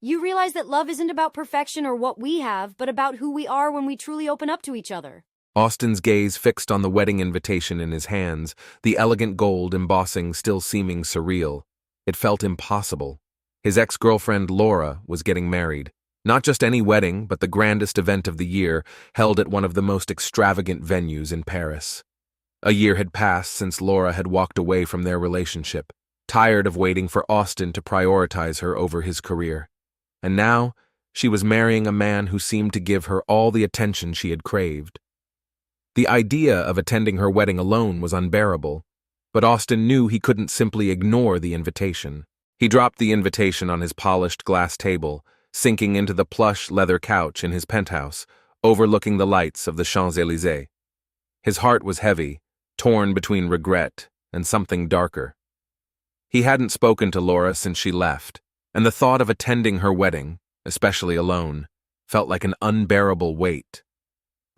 You realize that love isn't about perfection or what we have, but about who we are when we truly open up to each other. Austin's gaze fixed on the wedding invitation in his hands, the elegant gold embossing still seeming surreal. It felt impossible. His ex-girlfriend Laura was getting married. Not just any wedding, but the grandest event of the year, held at one of the most extravagant venues in Paris. A year had passed since Laura had walked away from their relationship, tired of waiting for Austin to prioritize her over his career. And now, she was marrying a man who seemed to give her all the attention she had craved. The idea of attending her wedding alone was unbearable, but Austin knew he couldn't simply ignore the invitation. He dropped the invitation on his polished glass table, sinking into the plush leather couch in his penthouse, overlooking the lights of the Champs-Élysées. His heart was heavy, torn between regret and something darker. He hadn't spoken to Laura since she left, and the thought of attending her wedding, especially alone, felt like an unbearable weight.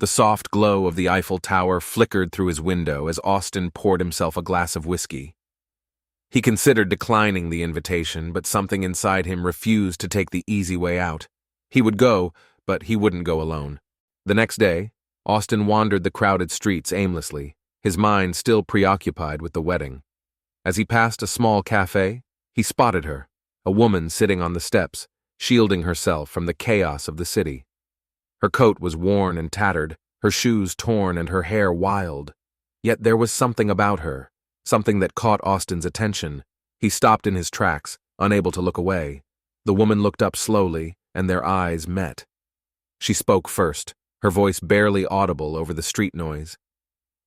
The soft glow of the Eiffel Tower flickered through his window as Austin poured himself a glass of whiskey. He considered declining the invitation, but something inside him refused to take the easy way out. He would go, but he wouldn't go alone. The next day, Austin wandered the crowded streets aimlessly, his mind still preoccupied with the wedding. As he passed a small cafe, he spotted her, a woman sitting on the steps, shielding herself from the chaos of the city. Her coat was worn and tattered, her shoes torn and her hair wild. Yet there was something about her, something that caught Austin's attention. He stopped in his tracks, unable to look away. The woman looked up slowly, and their eyes met. She spoke first, her voice barely audible over the street noise.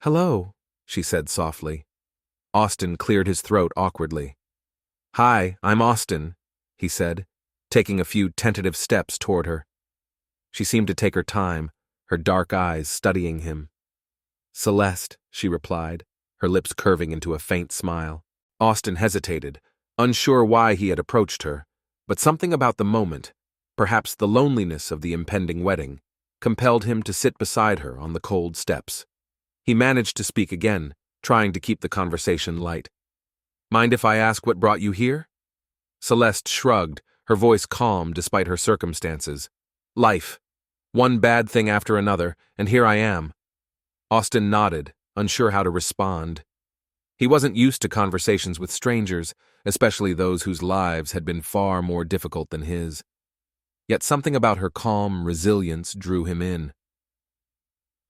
"Hello," she said softly. Austin cleared his throat awkwardly. "Hi, I'm Austin," he said, taking a few tentative steps toward her. She seemed to take her time, her dark eyes studying him. "Celeste," she replied, her lips curving into a faint smile. Austin hesitated, unsure why he had approached her, but something about the moment, perhaps the loneliness of the impending wedding, compelled him to sit beside her on the cold steps. He managed to speak again, trying to keep the conversation light. "Mind if I ask what brought you here?" Celeste shrugged, her voice calm despite her circumstances. "Life. One bad thing after another, and here I am." Austin nodded, unsure how to respond. He wasn't used to conversations with strangers, especially those whose lives had been far more difficult than his. Yet something about her calm resilience drew him in.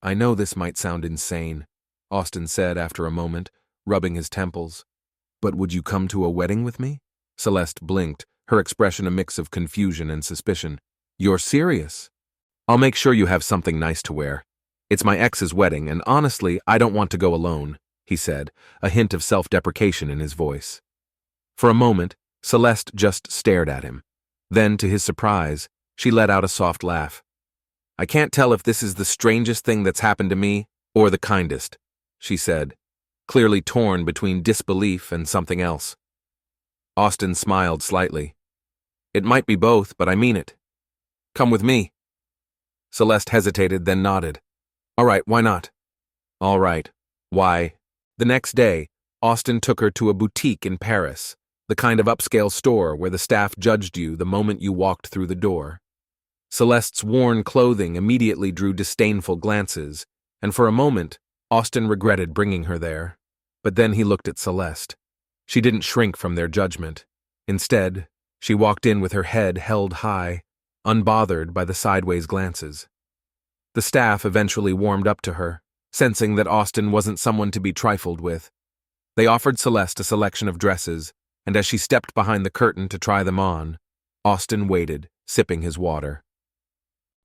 "I know this might sound insane," Austin said after a moment, rubbing his temples. "But would you come to a wedding with me?" Celeste blinked, her expression a mix of confusion and suspicion. "You're serious?" "I'll make sure you have something nice to wear. It's my ex's wedding, and honestly, I don't want to go alone," he said, a hint of self-deprecation in his voice. For a moment, Celeste just stared at him. Then, to his surprise, she let out a soft laugh. "I can't tell if this is the strangest thing that's happened to me, or the kindest," she said, clearly torn between disbelief and something else. Austin smiled slightly. "It might be both, but I mean it. Come with me." Celeste hesitated, then nodded. "All right, why not?" "All right, why?" The next day, Austin took her to a boutique in Paris, the kind of upscale store where the staff judged you the moment you walked through the door. Celeste's worn clothing immediately drew disdainful glances, and for a moment, Austin regretted bringing her there. But then he looked at Celeste. She didn't shrink from their judgment. Instead, she walked in with her head held high, unbothered by the sideways glances. The staff eventually warmed up to her, sensing that Austin wasn't someone to be trifled with. They offered Celeste a selection of dresses, and as she stepped behind the curtain to try them on, Austin waited, sipping his water.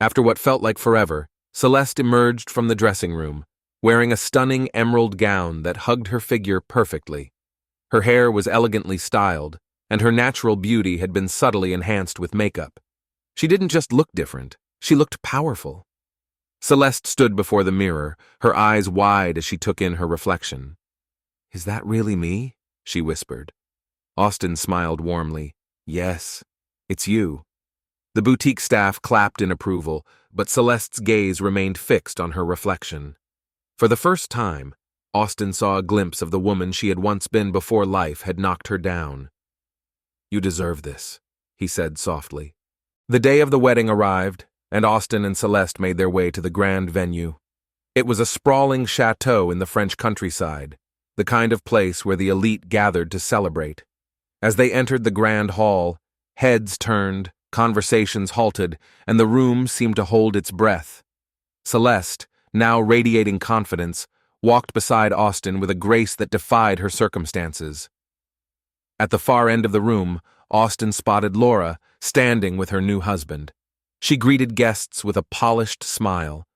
After what felt like forever, Celeste emerged from the dressing room, wearing a stunning emerald gown that hugged her figure perfectly. Her hair was elegantly styled, and her natural beauty had been subtly enhanced with makeup. She didn't just look different, she looked powerful. Celeste stood before the mirror, her eyes wide as she took in her reflection. "Is that really me?" she whispered. Austin smiled warmly. "Yes, it's you." The boutique staff clapped in approval, but Celeste's gaze remained fixed on her reflection. For the first time, Austin saw a glimpse of the woman she had once been before life had knocked her down. "You deserve this," he said softly. The day of the wedding arrived, and Austin and Celeste made their way to the grand venue. It was a sprawling chateau in the French countryside, the kind of place where the elite gathered to celebrate. As they entered the grand hall, heads turned, conversations halted, and the room seemed to hold its breath. Celeste, now radiating confidence, walked beside Austin with a grace that defied her circumstances. At the far end of the room, Austin spotted Laura, standing with her new husband. She greeted guests with a polished smile,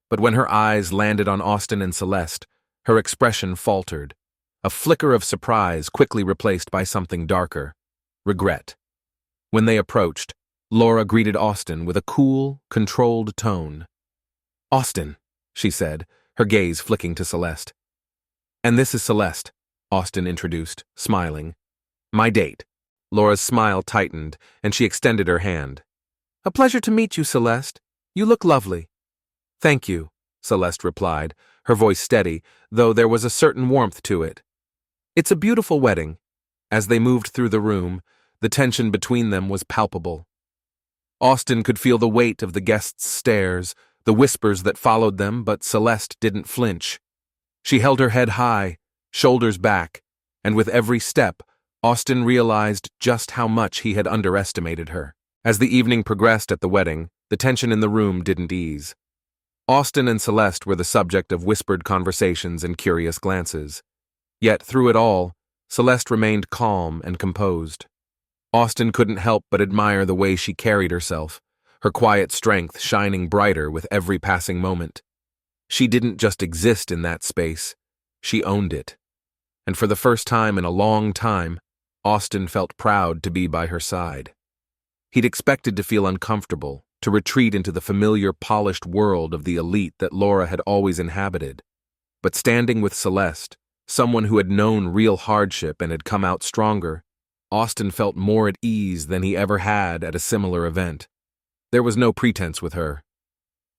but when her eyes landed on Austin and Celeste, her expression faltered. A flicker of surprise quickly replaced by something darker: regret. When they approached, Laura greeted Austin with a cool, controlled tone. "Austin," she said, her gaze flicking to Celeste. "And this is Celeste," Austin introduced, smiling. "My date." Laura's smile tightened, and she extended her hand. "A pleasure to meet you, Celeste. You look lovely." "Thank you," Celeste replied, her voice steady, though there was a certain warmth to it. "It's a beautiful wedding." As they moved through the room, the tension between them was palpable. Austin could feel the weight of the guests' stares, the whispers that followed them, but Celeste didn't flinch. She held her head high, shoulders back, and with every step, Austin realized just how much he had underestimated her. As the evening progressed at the wedding, the tension in the room didn't ease. Austin and Celeste were the subject of whispered conversations and curious glances. Yet through it all, Celeste remained calm and composed. Austin couldn't help but admire the way she carried herself, her quiet strength shining brighter with every passing moment. She didn't just exist in that space, she owned it. And for the first time in a long time, Austin felt proud to be by her side. He'd expected to feel uncomfortable, to retreat into the familiar, polished world of the elite that Laura had always inhabited. But standing with Celeste, someone who had known real hardship and had come out stronger, Austin felt more at ease than he ever had at a similar event. There was no pretense with her.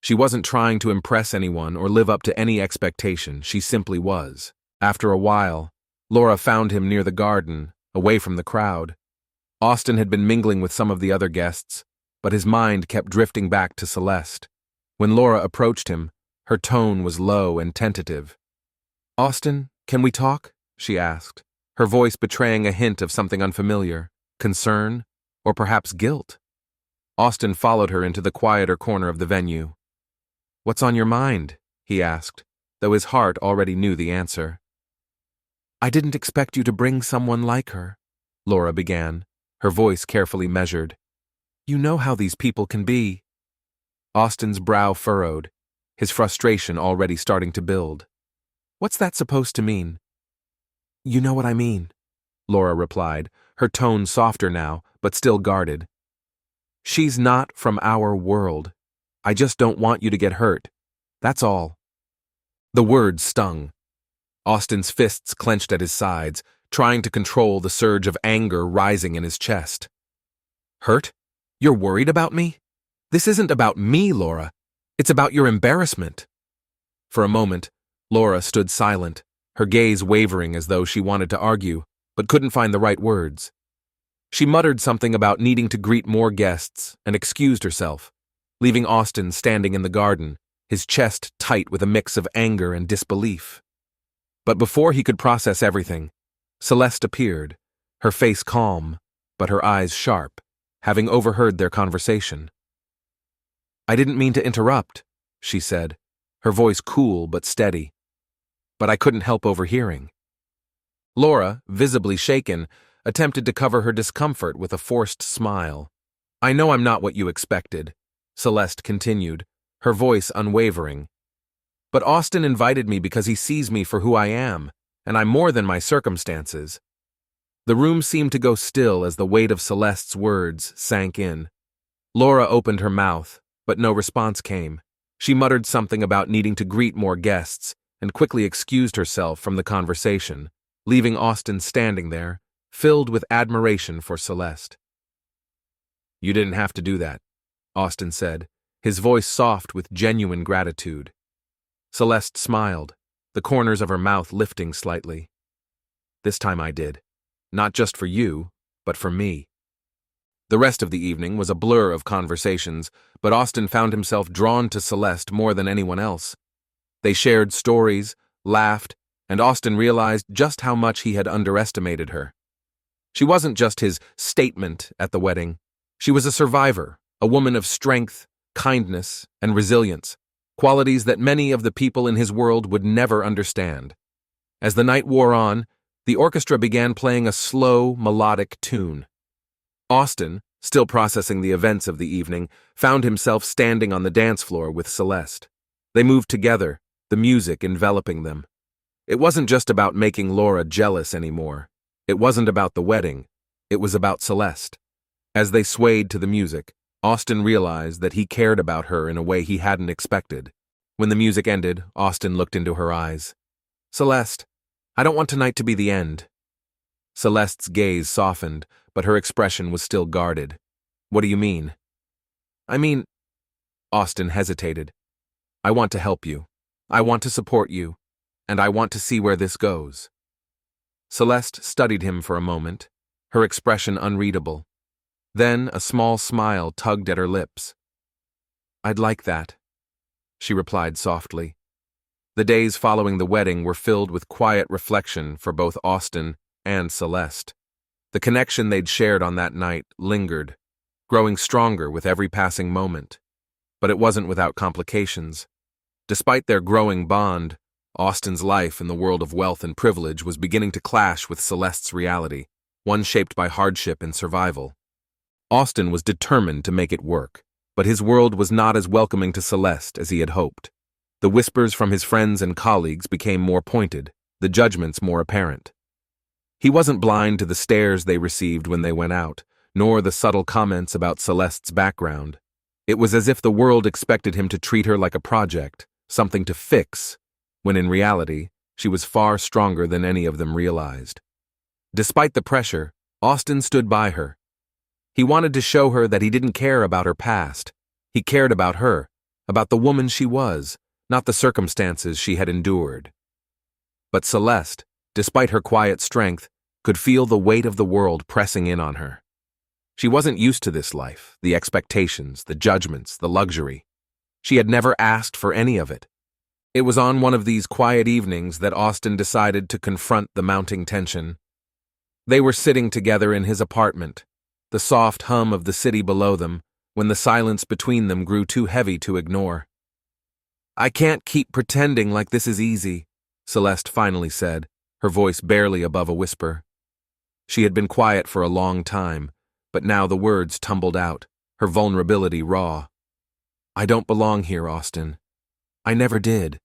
She wasn't trying to impress anyone or live up to any expectation, she simply was. After a while, Laura found him near the garden, away from the crowd. Austin had been mingling with some of the other guests, but his mind kept drifting back to Celeste. When Laura approached him, her tone was low and tentative. "Austin, can we talk?" she asked, her voice betraying a hint of something unfamiliar, concern, or perhaps guilt. Austin followed her into the quieter corner of the venue. "What's on your mind?" he asked, though his heart already knew the answer. "I didn't expect you to bring someone like her," Laura began, her voice carefully measured. "You know how these people can be." Austin's brow furrowed, his frustration already starting to build. "What's that supposed to mean?" "You know what I mean," Laura replied, her tone softer now, but still guarded. "She's not from our world. I just don't want you to get hurt. That's all." The words stung. Austin's fists clenched at his sides, trying to control the surge of anger rising in his chest. "Hurt? You're worried about me? This isn't about me, Laura. It's about your embarrassment." For a moment, Laura stood silent, her gaze wavering as though she wanted to argue, but couldn't find the right words. She muttered something about needing to greet more guests and excused herself, leaving Austin standing in the garden, his chest tight with a mix of anger and disbelief. But before he could process everything, Celeste appeared, her face calm, but her eyes sharp, having overheard their conversation. "I didn't mean to interrupt," she said, her voice cool but steady. "But I couldn't help overhearing." Laura, visibly shaken, attempted to cover her discomfort with a forced smile. "I know I'm not what you expected," Celeste continued, her voice unwavering. "But Austin invited me because he sees me for who I am, and I'm more than my circumstances." The room seemed to go still as the weight of Celeste's words sank in. Laura opened her mouth, but no response came. She muttered something about needing to greet more guests, and quickly excused herself from the conversation, leaving Austin standing there, filled with admiration for Celeste. "You didn't have to do that," Austin said, his voice soft with genuine gratitude. Celeste smiled, the corners of her mouth lifting slightly. "This time I did. Not just for you, but for me." The rest of the evening was a blur of conversations, but Austin found himself drawn to Celeste more than anyone else. They shared stories, laughed, and Austin realized just how much he had underestimated her. She wasn't just his statement at the wedding. She was a survivor, a woman of strength, kindness, and resilience, qualities that many of the people in his world would never understand. As the night wore on, the orchestra began playing a slow, melodic tune. Austin, still processing the events of the evening, found himself standing on the dance floor with Celeste. They moved together, the music enveloping them. It wasn't just about making Laura jealous anymore. It wasn't about the wedding. It was about Celeste. As they swayed to the music, Austin realized that he cared about her in a way he hadn't expected. When the music ended, Austin looked into her eyes. "Celeste, I don't want tonight to be the end." Celeste's gaze softened, but her expression was still guarded. "What do you mean?" "I mean," Austin hesitated, "I want to help you. I want to support you, and I want to see where this goes." Celeste studied him for a moment, her expression unreadable. Then a small smile tugged at her lips. "I'd like that," she replied softly. The days following the wedding were filled with quiet reflection for both Austin and Celeste. The connection they'd shared on that night lingered, growing stronger with every passing moment. But it wasn't without complications. Despite their growing bond, Austin's life in the world of wealth and privilege was beginning to clash with Celeste's reality, one shaped by hardship and survival. Austin was determined to make it work, but his world was not as welcoming to Celeste as he had hoped. The whispers from his friends and colleagues became more pointed, the judgments more apparent. He wasn't blind to the stares they received when they went out, nor the subtle comments about Celeste's background. It was as if the world expected him to treat her like a project, something to fix, when in reality, she was far stronger than any of them realized. Despite the pressure, Austin stood by her. He wanted to show her that he didn't care about her past. He cared about her, about the woman she was, not the circumstances she had endured. But Celeste, despite her quiet strength, could feel the weight of the world pressing in on her. She wasn't used to this life, the expectations, the judgments, the luxury. She had never asked for any of it. It was on one of these quiet evenings that Austin decided to confront the mounting tension. They were sitting together in his apartment, the soft hum of the city below them, when the silence between them grew too heavy to ignore. "I can't keep pretending like this is easy," Celeste finally said, her voice barely above a whisper. She had been quiet for a long time, but now the words tumbled out, her vulnerability raw. "I don't belong here, Austin. I never did."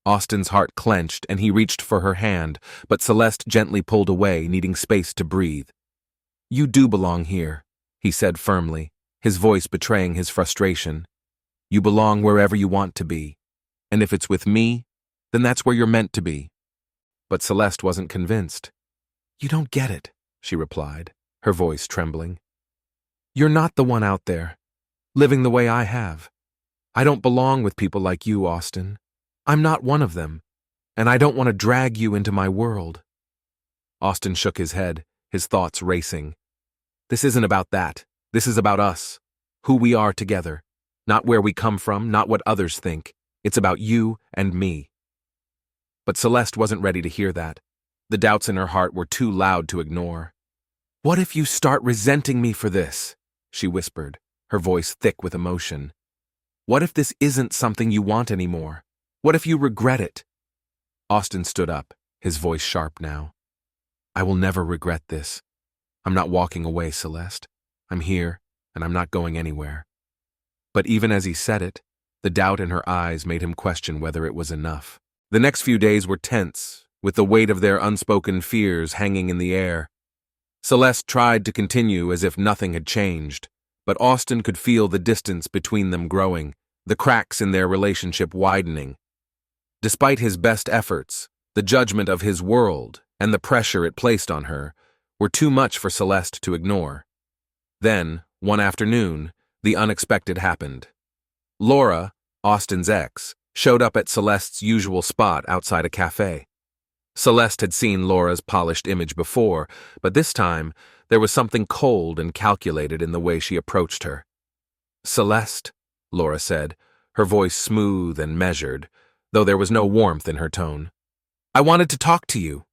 Austin's heart clenched and he reached for her hand, but Celeste gently pulled away, needing space to breathe. "You do belong here," he said firmly, his voice betraying his frustration. "You belong wherever you want to be, and if it's with me, then that's where you're meant to be." But Celeste wasn't convinced. "You don't get it," she replied, her voice trembling. "You're not the one out there, living the way I have. I don't belong with people like you, Austin. I'm not one of them, and I don't want to drag you into my world." Austin shook his head, his thoughts racing. "This isn't about that. This is about us, who we are together. Not where we come from, not what others think. It's about you and me." But Celeste wasn't ready to hear that. The doubts in her heart were too loud to ignore. "What if you start resenting me for this?" she whispered, her voice thick with emotion. "What if this isn't something you want anymore? What if you regret it?" Austin stood up, his voice sharp now. "I will never regret this. I'm not walking away, Celeste. I'm here, and I'm not going anywhere." But even as he said it, the doubt in her eyes made him question whether it was enough. The next few days were tense, with the weight of their unspoken fears hanging in the air. Celeste tried to continue as if nothing had changed, but Austin could feel the distance between them growing, the cracks in their relationship widening. Despite his best efforts, the judgment of his world and the pressure it placed on her were too much for Celeste to ignore. Then, one afternoon, the unexpected happened. Laura, Austin's ex, showed up at Celeste's usual spot outside a cafe. Celeste had seen Laura's polished image before, but this time, There was something cold and calculated in the way she approached her. "Celeste," Laura said, her voice smooth and measured, though there was no warmth in her tone. "I wanted to talk to you."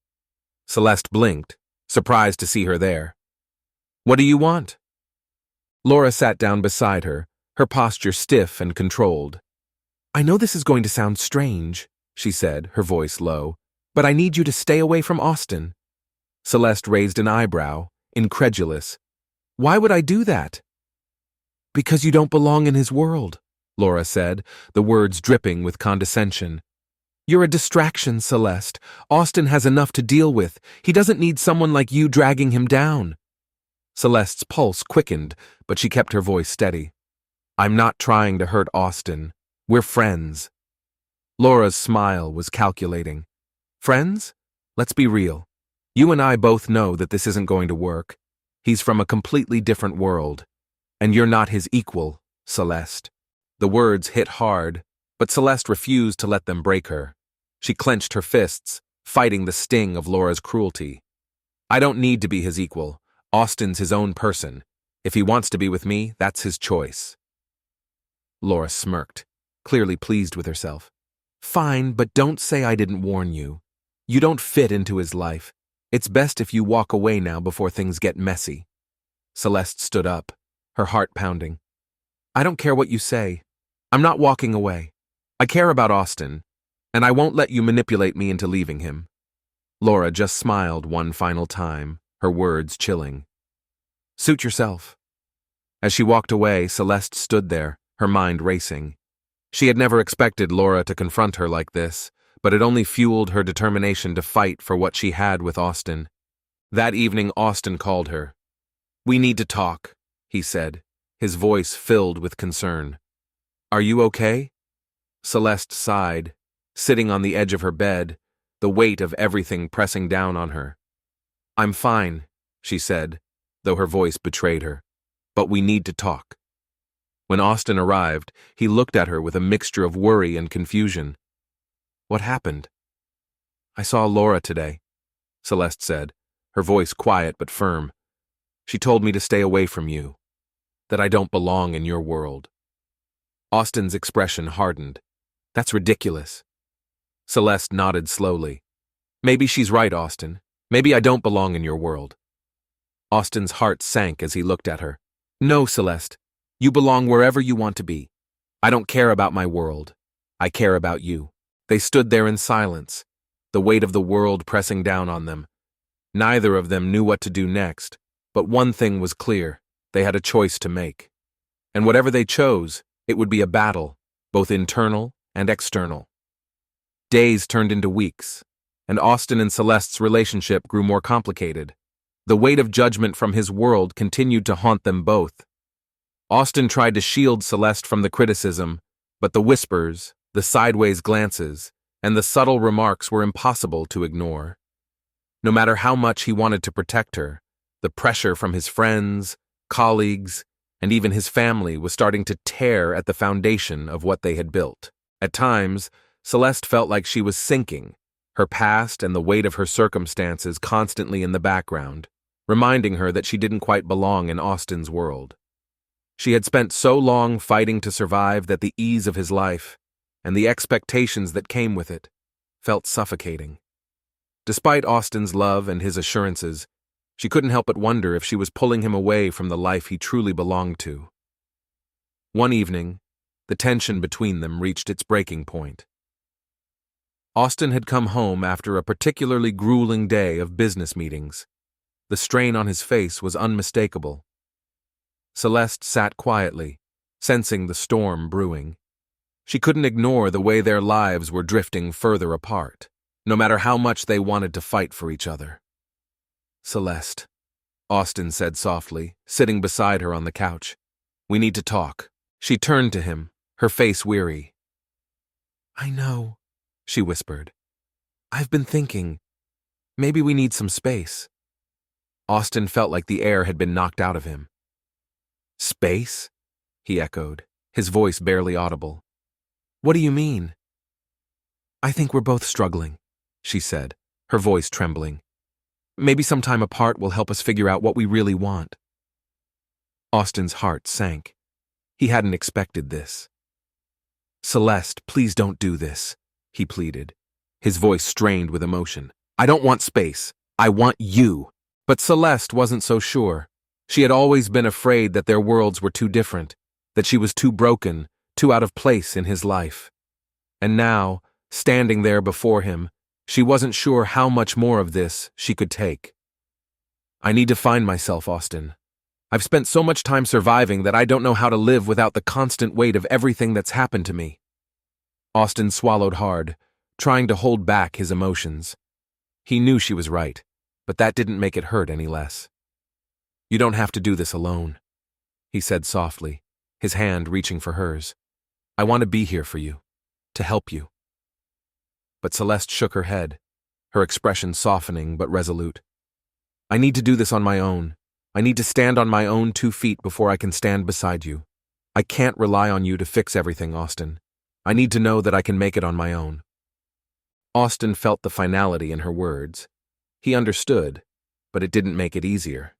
Celeste blinked, surprised to see her there. "What do you want?" Laura sat down beside her, her posture stiff and controlled. "I know this is going to sound strange," she said, her voice low, "but I need you to stay away from Austin." Celeste raised an eyebrow, incredulous. "Why would I do that?" "Because you don't belong in his world," Laura said, the words dripping with condescension. "You're a distraction, Celeste. Austin has enough to deal with. He doesn't need someone like you dragging him down." Celeste's pulse quickened, but she kept her voice steady. "I'm not trying to hurt Austin. We're friends." Laura's smile was calculating. "Friends? Let's be real. You and I both know that this isn't going to work. He's from a completely different world. And you're not his equal, Celeste." The words hit hard, but Celeste refused to let them break her. She clenched her fists, fighting the sting of Laura's cruelty. "I don't need to be his equal. Austin's his own person. If he wants to be with me, that's his choice." Laura smirked, clearly pleased with herself. "Fine, but don't say I didn't warn you. You don't fit into his life. It's best if you walk away now before things get messy." Celeste stood up, her heart pounding. "I don't care what you say. I'm not walking away. I care about Austin, and I won't let you manipulate me into leaving him." Laura just smiled one final time, her words chilling. "Suit yourself." As she walked away, Celeste stood there, her mind racing. She had never expected Laura to confront her like this, but it only fueled her determination to fight for what she had with Austin. That evening, Austin called her. "We need to talk," he said, his voice filled with concern. "Are you okay?" Celeste sighed, sitting on the edge of her bed, the weight of everything pressing down on her. "I'm fine," she said, though her voice betrayed her. "But we need to talk." When Austin arrived, he looked at her with a mixture of worry and confusion. "What happened?" "I saw Laura today," Celeste said, her voice quiet but firm. "She told me to stay away from you, that I don't belong in your world." Austin's expression hardened. "That's ridiculous." Celeste nodded slowly. "Maybe she's right, Austin. Maybe I don't belong in your world." Austin's heart sank as he looked at her. "No, Celeste. You belong wherever you want to be. I don't care about my world. I care about you." They stood there in silence, the weight of the world pressing down on them. Neither of them knew what to do next, but one thing was clear: they had a choice to make. And whatever they chose, it would be a battle, both internal and external. Days turned into weeks, and Austin and Celeste's relationship grew more complicated. The weight of judgment from his world continued to haunt them both. Austin tried to shield Celeste from the criticism, but the whispers, the sideways glances, and the subtle remarks were impossible to ignore. No matter how much he wanted to protect her, the pressure from his friends, colleagues, and even his family was starting to tear at the foundation of what they had built. At times, Celeste felt like she was sinking, her past and the weight of her circumstances constantly in the background, reminding her that she didn't quite belong in Austin's world. She had spent so long fighting to survive that the ease of his life, and the expectations that came with it, felt suffocating. Despite Austin's love and his assurances, she couldn't help but wonder if she was pulling him away from the life he truly belonged to. One evening, the tension between them reached its breaking point. Austin had come home after a particularly grueling day of business meetings. The strain on his face was unmistakable. Celeste sat quietly, sensing the storm brewing. She couldn't ignore the way their lives were drifting further apart, no matter how much they wanted to fight for each other. "Celeste," Austin said softly, sitting beside her on the couch. "We need to talk." She turned to him, her face weary. "I know," she whispered. "I've been thinking. Maybe we need some space." Austin felt like the air had been knocked out of him. "Space?" he echoed, his voice barely audible. "What do you mean?" "I think we're both struggling," she said, her voice trembling. Maybe some time apart will help us figure out what we really want. Austin's heart sank. He hadn't expected this. Celeste, please don't do this, he pleaded, his voice strained with emotion. I don't want space. I want you. But Celeste wasn't so sure. She had always been afraid that their worlds were too different, that she was too broken, too out of place in his life. And now, standing there before him, she wasn't sure how much more of this she could take. I need to find myself, Austin. I've spent so much time surviving that I don't know how to live without the constant weight of everything that's happened to me. Austin swallowed hard, trying to hold back his emotions. He knew she was right, but that didn't make it hurt any less. You don't have to do this alone, he said softly, his hand reaching for hers. I want to be here for you, to help you. But Celeste shook her head, her expression softening but resolute. I need to do this on my own. I need to stand on my own 2 feet before I can stand beside you. I can't rely on you to fix everything, Austin. I need to know that I can make it on my own. Austin felt the finality in her words. He understood, but it didn't make it easier.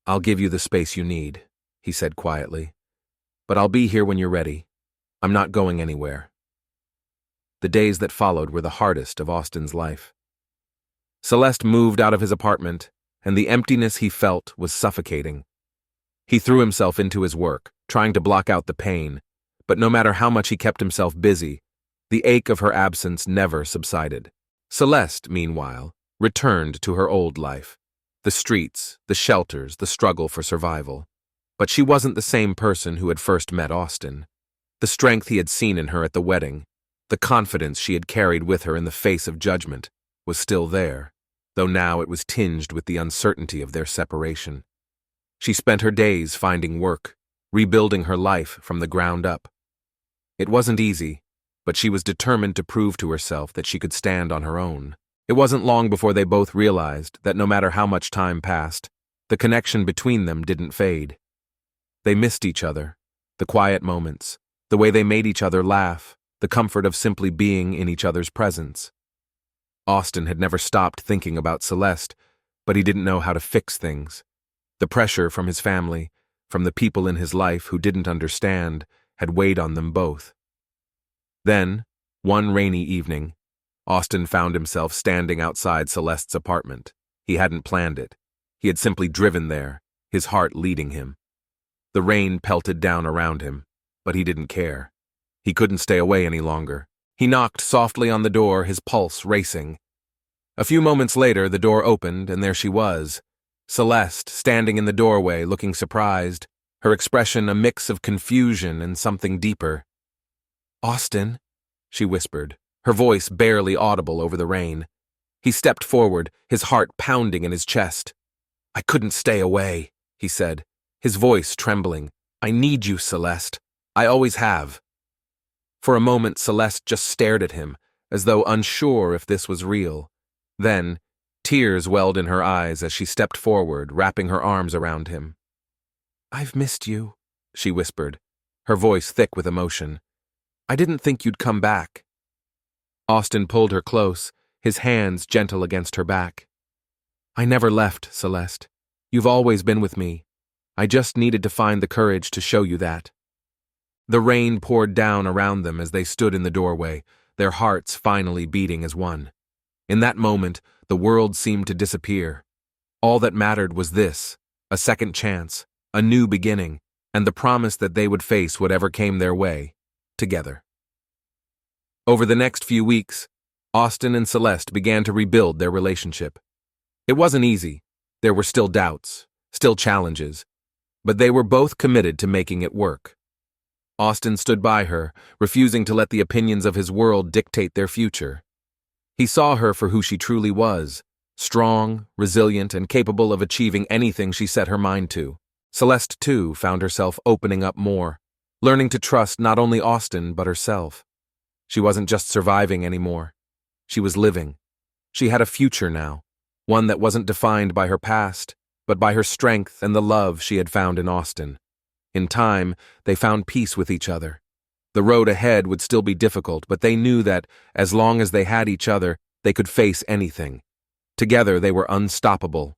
I'll give you the space you need, he said quietly. But I'll be here when you're ready. I'm not going anywhere. The days that followed were the hardest of Austin's life. Celeste moved out of his apartment, and the emptiness he felt was suffocating. He threw himself into his work, trying to block out the pain, but no matter how much he kept himself busy, the ache of her absence never subsided. Celeste, meanwhile, returned to her old life. The streets, the shelters, the struggle for survival. But she wasn't the same person who had first met Austin. The strength he had seen in her at the wedding, the confidence she had carried with her in the face of judgment, was still there, though now it was tinged with the uncertainty of their separation. She spent her days finding work, rebuilding her life from the ground up. It wasn't easy, but she was determined to prove to herself that she could stand on her own. It wasn't long before they both realized that no matter how much time passed, the connection between them didn't fade. They missed each other, the quiet moments, the way they made each other laugh, the comfort of simply being in each other's presence. Austin had never stopped thinking about Celeste, but he didn't know how to fix things. The pressure from his family, from the people in his life who didn't understand, had weighed on them both. Then, one rainy evening, Austin found himself standing outside Celeste's apartment. He hadn't planned it. He had simply driven there, his heart leading him. The rain pelted down around him, but he didn't care. He couldn't stay away any longer. He knocked softly on the door, his pulse racing. A few moments later, the door opened, and there she was, Celeste, standing in the doorway, looking surprised, her expression a mix of confusion and something deeper. "Austin," she whispered, her voice barely audible over the rain. He stepped forward, his heart pounding in his chest. "I couldn't stay away," he said, his voice trembling. "I need you, Celeste. I always have." For a moment, Celeste just stared at him, as though unsure if this was real. Then, tears welled in her eyes as she stepped forward, wrapping her arms around him. "I've missed you," she whispered, her voice thick with emotion. "I didn't think you'd come back." Austin pulled her close, his hands gentle against her back. "I never left, Celeste. You've always been with me. I just needed to find the courage to show you that." The rain poured down around them as they stood in the doorway, their hearts finally beating as one. In that moment, the world seemed to disappear. All that mattered was this, a second chance, a new beginning, and the promise that they would face whatever came their way, together. Over the next few weeks, Austin and Celeste began to rebuild their relationship. It wasn't easy. There were still doubts, still challenges, but they were both committed to making it work. Austin stood by her, refusing to let the opinions of his world dictate their future. He saw her for who she truly was, strong, resilient, and capable of achieving anything she set her mind to. Celeste, too, found herself opening up more, learning to trust not only Austin but herself. She wasn't just surviving anymore. She was living. She had a future now, one that wasn't defined by her past, but by her strength and the love she had found in Austin. In time, they found peace with each other. The road ahead would still be difficult, but they knew that, as long as they had each other, they could face anything. Together they were unstoppable,